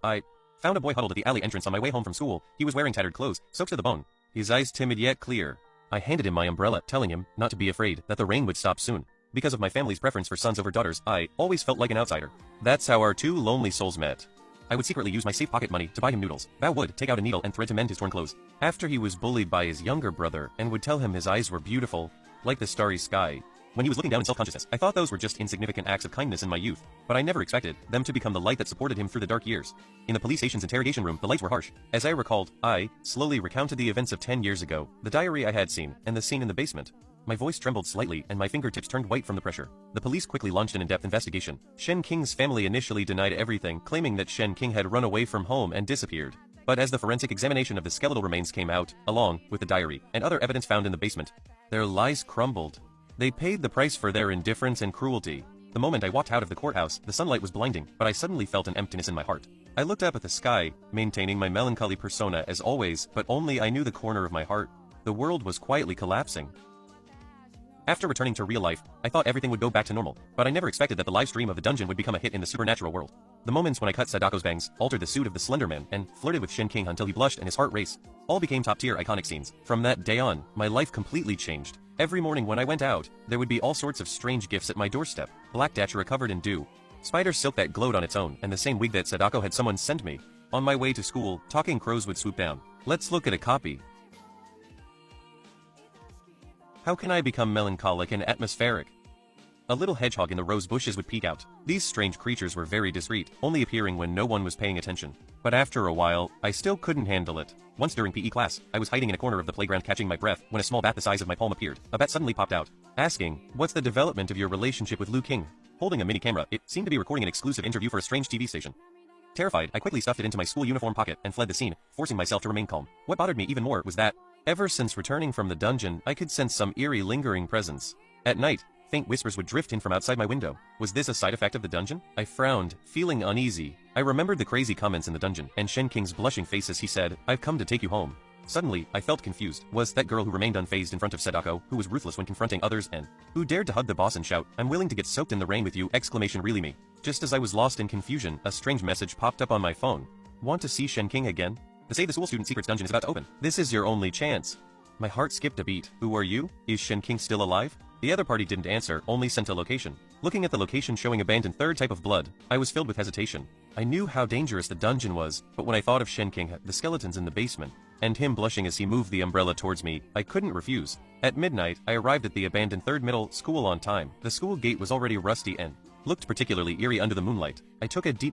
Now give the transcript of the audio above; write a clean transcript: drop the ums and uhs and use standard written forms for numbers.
I found a boy huddled at the alley entrance on my way home from school. He was wearing tattered clothes, soaked to the bone. His eyes timid yet clear. I handed him my umbrella, telling him not to be afraid, that the rain would stop soon. Because of my family's preference for sons over daughters, I always felt like an outsider. That's how our two lonely souls met. I would secretly use my safe pocket money to buy him noodles. Bao would take out a needle and thread to mend his torn clothes. After he was bullied by his younger brother and would tell him his eyes were beautiful, like the starry sky. When he was looking down in self-consciousness, I thought those were just insignificant acts of kindness in my youth, but I never expected them to become the light that supported him through the dark years. In the police station's interrogation room, the lights were harsh. As I recalled, I slowly recounted the events of 10 years ago, the diary I had seen, and the scene in the basement. My voice trembled slightly and my fingertips turned white from the pressure. The police quickly launched an in-depth investigation. Shen Qing's family initially denied everything, claiming that Shen Qing had run away from home and disappeared. But as the forensic examination of the skeletal remains came out, along with the diary and other evidence found in the basement, their lies crumbled. They paid the price for their indifference and cruelty. The moment I walked out of the courthouse, the sunlight was blinding, but I suddenly felt an emptiness in my heart. I looked up at the sky, maintaining my melancholy persona as always, but only I knew the corner of my heart. The world was quietly collapsing. After returning to real life, I thought everything would go back to normal, but I never expected that the live stream of the dungeon would become a hit in the supernatural world. The moments when I cut Sadako's bangs, altered the suit of the Slender Man, and flirted with Shen Qing until he blushed and his heart raced, all became top-tier iconic scenes. From that day on, my life completely changed. Every morning when I went out, there would be all sorts of strange gifts at my doorstep. Black datura covered in dew, spider silk that glowed on its own, and the same wig that Sadako had someone send me. On my way to school, talking crows would swoop down. Let's look at a copy. How can I become melancholic and atmospheric? A little hedgehog in the rose bushes would peek out. These strange creatures were very discreet, only appearing when no one was paying attention. But after a while, I still couldn't handle it. Once during PE class, I was hiding in a corner of the playground catching my breath when a small bat the size of my palm appeared. A bat suddenly popped out, asking, "What's the development of your relationship with Liu Qing?" Holding a mini camera, it seemed to be recording an exclusive interview for a strange TV station. Terrified, I quickly stuffed it into my school uniform pocket and fled the scene, forcing myself to remain calm. What bothered me even more was that, ever since returning from the dungeon, I could sense some eerie lingering presence. At night, faint whispers would drift in from outside my window. Was this a side effect of the dungeon? I frowned, feeling uneasy. I remembered the crazy comments in the dungeon, and Shen Qing's blushing face as he said, "I've come to take you home." Suddenly, I felt confused. Was that girl who remained unfazed in front of Sadako, who was ruthless when confronting others and who dared to hug the boss and shout, "I'm willing to get soaked in the rain with you!" Really me. Just as I was lost in confusion, a strange message popped up on my phone. "Want to see Shen Qing again? The Save the School Student Secrets dungeon is about to open. This is your only chance." My heart skipped a beat. Who are you? Is Shen Qing still alive? The other party didn't answer, only sent a location. Looking at the location showing abandoned third type of blood, I was filled with hesitation. I knew how dangerous the dungeon was, but when I thought of Shen Qing, the skeletons in the basement, and him blushing as he moved the umbrella towards me, I couldn't refuse. At midnight, I arrived at the abandoned third middle school on time. The school gate was already rusty and looked particularly eerie under the moonlight. I took a deep